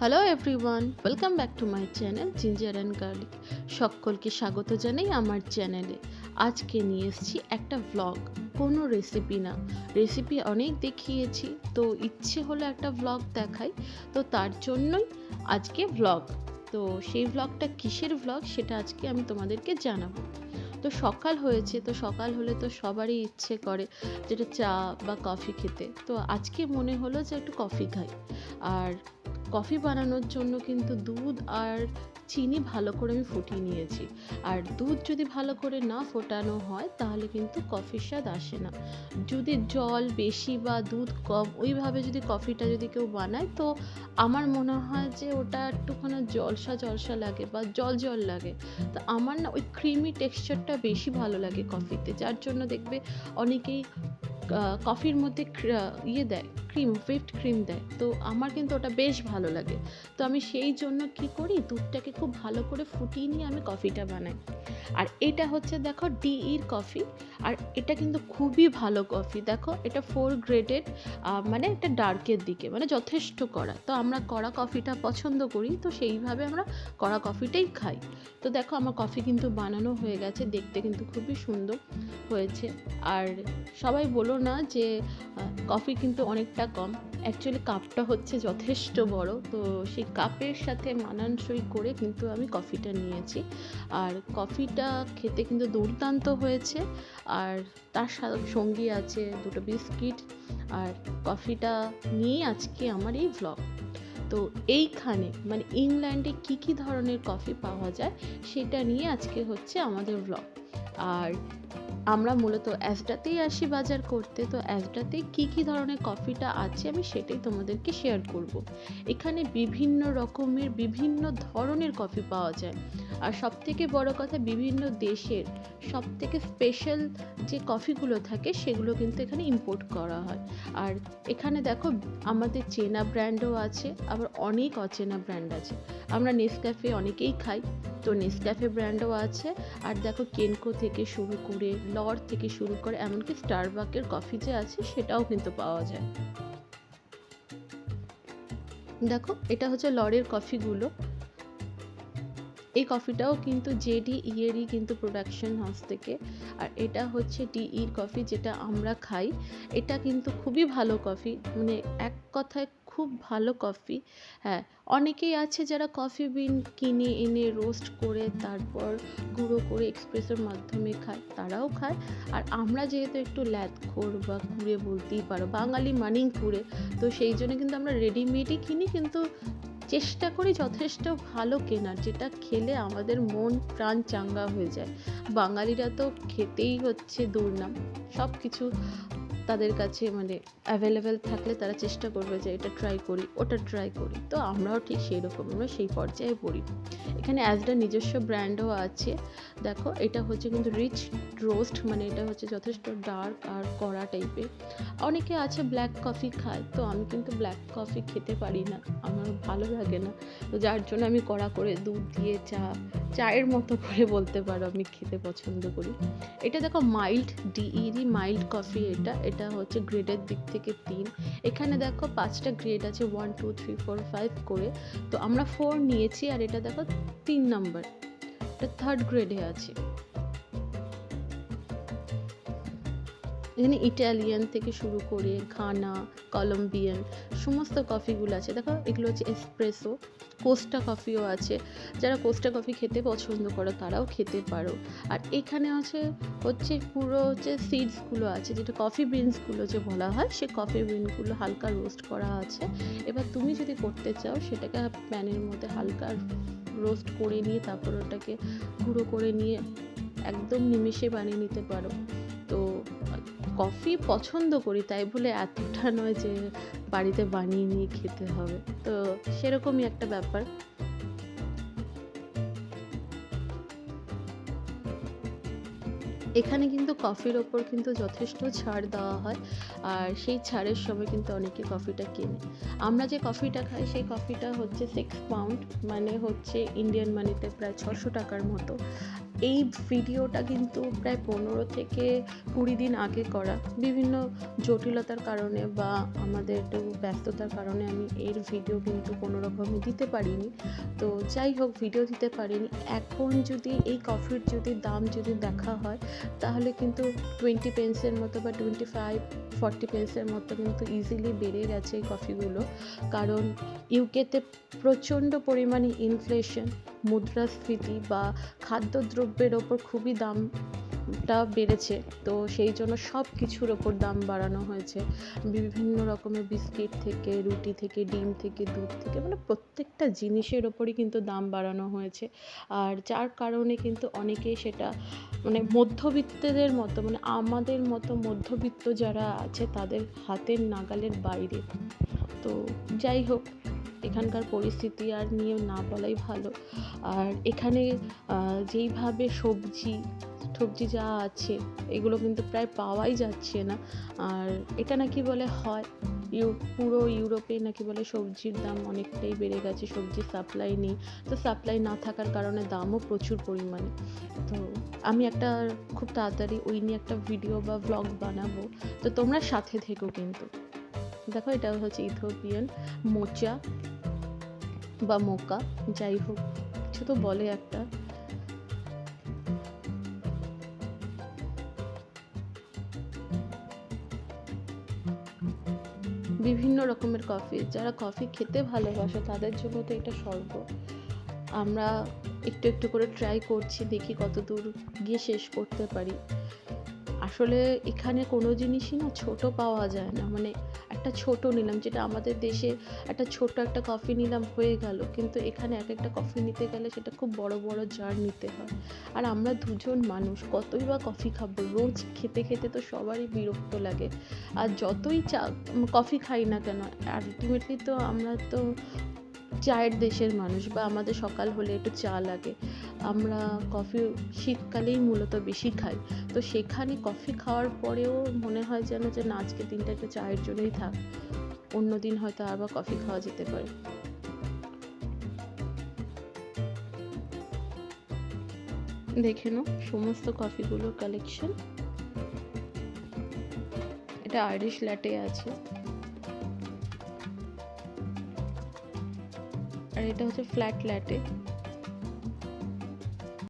Hello everyone, welcome back to my channel ginger and garlic. সকলকে স্বাগত জানাই আমার চ্যানেলে। আজকে নিয়ে এসেছি একটা ভ্লগ, কোনো রেসিপি না। রেসিপি অনেক দেখিয়েছি, তো ইচ্ছে হলো একটা ভ্লগ দেখাই, তো তার জন্যই আজকে ভ্লগ। তো সেই ভ্লগটা কিসের ভ্লগ সেটা আজকে আমি তোমাদেরকে জানাবো। তো সকাল হয়েছে, তো সকাল হলে তো সবারই ইচ্ছে করে যেটা চা বা কফি খেতে। তো আজকে মনে হলো যে একটু কফি খাই। আর কফি বানানোর জন্য কিন্তু দুধ আর চিনি ভালো করে আমি ফুটিয়ে নিয়েছি। আর দুধ যদি ভালো করে না ফোটানো হয় তাহলে কিন্তু কফির স্বাদ আসে না। যদি জল বেশি বা দুধ কম ওইভাবে যদি কফিটা যদি কেউ বানায়, তো আমার মনে হয় যে ওটা একটুখানি জলসা জলসা লাগে বা জল জল লাগে। তো আমার না ওই ক্রিমি টেক্সচারটা বেশি ভালো লাগে কফিতে, যার জন্য দেখবে অনেকেই কফির মধ্যে দেয়, হুইপড ক্রিম দেয়। তো আমার কিন্তু ওটা বেশ ভালো লাগে। তো আমি সেই জন্য কি করি, দুধটাকে খুব ভালো করে ফুটিয়ে নিয়ে আমি কফিটা বানাই। আর এটা হচ্ছে দেখো ডিইর কফি। আর এটা কিন্তু খুবই ভালো কফি। দেখো এটা 4 গ্রেডেড, মানে একটা ডার্কের দিকে, মানে যথেষ্ট কড়া। তো আমরা কড়া কফিটা পছন্দ করি, তো সেইভাবে আমরা কড়া কফিটাই খাই। তো দেখো আমার কফি কিন্তু বানানো হয়ে গেছে, দেখতে কিন্তু খুবই সুন্দর হয়েছে। আর সবাই বলো না যে কফি কিন্তু অনেকটা কম। অ্যাকচুয়ালি কাপটা হচ্ছে যথেষ্ট বড়, তো সেই কাপের সাথে মানানসই করে কিন্তু আমি কফিটা নিয়েছি। আর কফিটা খেতে কিন্তু দুর্দান্ত হয়েছে। আর তার সঙ্গী আছে দুটো বিস্কিট। আর কফিটা নিয়েই আজকে আমার এই ভ্লগ। তো এইখানে মানে ইংল্যান্ডে কী ধরনের কফি পাওয়া যায় সেটা নিয়ে আজকে হচ্ছে আমাদের ভ্লগ। আর আমরা মূলত অ্যাজডাতেই আসি বাজার করতে, তো অ্যাজডাতে কী ধরনের কফিটা আছে আমি সেটাই তোমাদেরকে শেয়ার করব। এখানে বিভিন্ন রকমের বিভিন্ন ধরনের কফি পাওয়া যায়। আর সবথেকে বড় কথা, বিভিন্ন দেশের সবথেকে স্পেশাল যে কফিগুলো থাকে সেগুলো কিন্তু এখানে ইম্পোর্ট করা হয়। আর এখানে দেখো আমাদের চেনা ব্র্যান্ডও আছে, আবার অনেক অচেনা ব্র্যান্ড আছে। আমরা নেসক্যাফে অনেকেই খাই, তো নেসক্যাফে ব্র্যান্ডও আছে। আর দেখো কেনকো থেকে শুরু করে লর থেকে শুরু করে এমনকি স্টারবাকের কফি যে আছে সেটাও কিন্তু পাওয়া যায়। দেখো এটা হচ্ছে লরের কফিগুলো। এই কফিটাও কিন্তু জেডি ইয়েরই কিন্তু প্রোডাকশন হাউস থেকে। আর এটা হচ্ছে ডিইর কফি যেটা আমরা খাই। এটা কিন্তু খুবই ভালো কফি, মানে এক কথায় খুব ভালো কফি। হ্যাঁ, অনেকেই আছে যারা কফি বিন কিনে এনে রোস্ট করে তারপর গুঁড়ো করে এক্সপ্রেসের মাধ্যমে খায়, তারাও খায়। আর আমরা যেহেতু একটু ল্যাদখোর বা কুড়ে বলতেই পারো, বাঙালি মানেই কুড়ে, তো সেই জন্য কিন্তু আমরা রেডিমেডই কিনি, কিন্তু চেষ্টা করি যথেষ্ট ভালো কেনার, যেটা খেলে আমাদের মন প্রাণ চাঙ্গা হয়ে যায়। বাঙালিরা তো খেতেই হচ্ছে দুর্নাম, সব কিছু তাদের কাছে মানে অ্যাভেলেবেল থাকলে তারা চেষ্টা করবে যে এটা ট্রাই করি ওটা ট্রাই করি। তো আমরাও ঠিক সেই রকম, আমরা সেই পর্যায়ে পড়ি। এখানে অ্যাজডা নিজস্ব ব্র্যান্ডও আছে। দেখো এটা হচ্ছে কিন্তু রিচ রোস্ট, মানে এটা হচ্ছে যথেষ্ট ডার্ক আর কড়া টাইপের। অনেকে আছে ব্ল্যাক কফি খায়, তো আমি কিন্তু ব্ল্যাক কফি খেতে পারি না, আমার ভালো লাগে না। তো যার জন্য আমি কড়া করে দুধ দিয়ে চায়ের মতো করে বলতে পারো আমি খেতে পছন্দ করি। এটা দেখো মাইল্ড, ডিইরই মাইল্ড কফি। এটা হচ্ছে গ্রেডের দিক থেকে 3। এখানে দেখো 5টা গ্রেড আছে, 1 2 3 4 5 করে। তো আমরা 4 নিয়েছি, আর এটা দেখো 3 নাম্বার, এটা 3rd গ্রেডে আছে। এখানে ইটালিয়ান থেকে শুরু করে ঘানা, কলম্বিয়ান সমস্ত কফিগুলো আছে। দেখো এগুলো হচ্ছে এসপ্রেসো। কোস্টা কফিও আছে, যারা কোস্টা কফি খেতে পছন্দ করো তারাও খেতে পারো। আর এখানে হচ্ছে পুরো হচ্ছে সিডসগুলো আছে, যেটা কফি বিনসগুলো যে বলা হয়, সে কফি বিনগুলো হালকা রোস্ট করা আছে। এবার তুমি যদি করতে চাও সেটাকে প্যানের মধ্যে হালকা রোস্ট করে নিয়ে তারপর ওটাকে গুঁড়ো করে নিয়ে একদম নিমেষে বানিয়ে নিতে পারো। তো কফি পছন্দ করি, তাই বলে এতটা নয় যে বাড়িতে বানিয়ে নিয়ে খেতে হবে, তো সেরকমই একটা ব্যাপার। এখানে কিন্তু কফির ওপর কিন্তু যথেষ্ট ছাড় দেওয়া হয়, আর সেই ছাড়ের সময় কিন্তু অনেকে কফিটা কেনে। আমরা যে কফিটা খাই সেই কফিটা হচ্ছে 6 পাউন্ড, মানে হচ্ছে ইন্ডিয়ান মানিতে প্রায় 600 টাকার মতো। এই ভিডিওটা কিন্তু প্রায় 15 থেকে 20 দিন আগে করা। বিভিন্ন জটিলতার কারণে বা আমাদের একটু ব্যস্ততার কারণে আমি এর ভিডিও কিন্তু কোনো রকমে দিতে পারিনি। তো যাই হোক, ভিডিও দিতে পারিনি। এখন যদি এই কফির যদি দাম যদি দেখা হয়, তাহলে কিন্তু 20 পেন্সের মতো বা 25-40 পেন্সের মতো কিন্তু ইজিলি বেড়ে গেছে এই কফিগুলো। কারণ ইউকেতে প্রচণ্ড পরিমাণে ইনফ্লেশন, মুদ্রাস্ফীতি বা খাদ্যদ্রব্যের ওপর খুবই দামটা বেড়েছে। তো সেই জন্য সব কিছুর ওপর দাম বাড়ানো হয়েছে। বিভিন্ন রকমের বিস্কিট থেকে, রুটি থেকে, ডিম থেকে, দুধ থেকে, মানে প্রত্যেকটা জিনিসের ওপরই কিন্তু দাম বাড়ানো হয়েছে। আর যার কারণে কিন্তু অনেকেই সেটা মানে মধ্যবিত্তদের মতো, মানে আমাদের মতো মধ্যবিত্ত যারা আছে তাদের হাতের নাগালের বাইরে। তো যাই হোক, এখানকার পরিস্থিতি আর নিয়ে না বলাই ভালো। আর এখানে যেইভাবে সবজি যা আছে এগুলো কিন্তু প্রায় পাওয়াই যাচ্ছে না। আর এটা নাকি বলে হয় পুরো ইউরোপে নাকি বলে সবজির দাম অনেকটাই বেড়ে গেছে, সবজির সাপ্লাই নেই। তো সাপ্লাই না থাকার কারণে দামও প্রচুর পরিমাণে। তো আমি একটা খুব তাড়াতাড়ি ওই নিয়ে একটা ভিডিও বা ব্লগ বানাবো, তো তোমরা সাথে থেকো কিন্তু। দেখো, এটা হচ্ছে ইথিওপিয়ান মোচা বা মোকা, যাই হোক কিছু তো বলে একটা। বিভিন্ন রকমের কফি, যারা কফি খেতে ভালোবাসে তাদের জন্য তো এটা স্বর্গ। আমরা একটু একটু করে ট্রাই করছি, দেখি কত দূর গিয়ে শেষ করতে পারি। আসলে এখানে কোনো জিনিসই না ছোট পাওয়া যায় না। মানে একটা ছোট নিলাম, যেটা আমাদের দেশে একটা ছোট একটা কফি নিলাম হয়ে গেল, কিন্তু এখানে এক একটা কফি নিতে গেলে সেটা খুব বড় বড় জার নিতে হয়। আর আমরা দুজন মানুষ কতই বা কফি খাবো, রোজ খেতে খেতে তো সবারই বিরক্ত লাগে। আর যতই কফি খাই না কেন, আলটিমেটলি তো আমরা তো চায়ের দেশের মানুষ, বা আমাদের সকাল হলে একটু চা লাগে। আমরা কফি শীতকালেই মূলত বেশি খাই। তো সেখানে কফি খাওয়ার পরেও মনে হয় যেন যে না, আজকের দিনটা একটু চায়ের জন্যই থাক, অন্য দিন হয়তো আবার কফি খাওয়া যেতে পারে। দেখে নাও সমস্ত কফিগুলোর কালেকশন। এটা আইরিশ ল্যাটে আছে, আর এটা হচ্ছে ফ্ল্যাট ল্যাটে।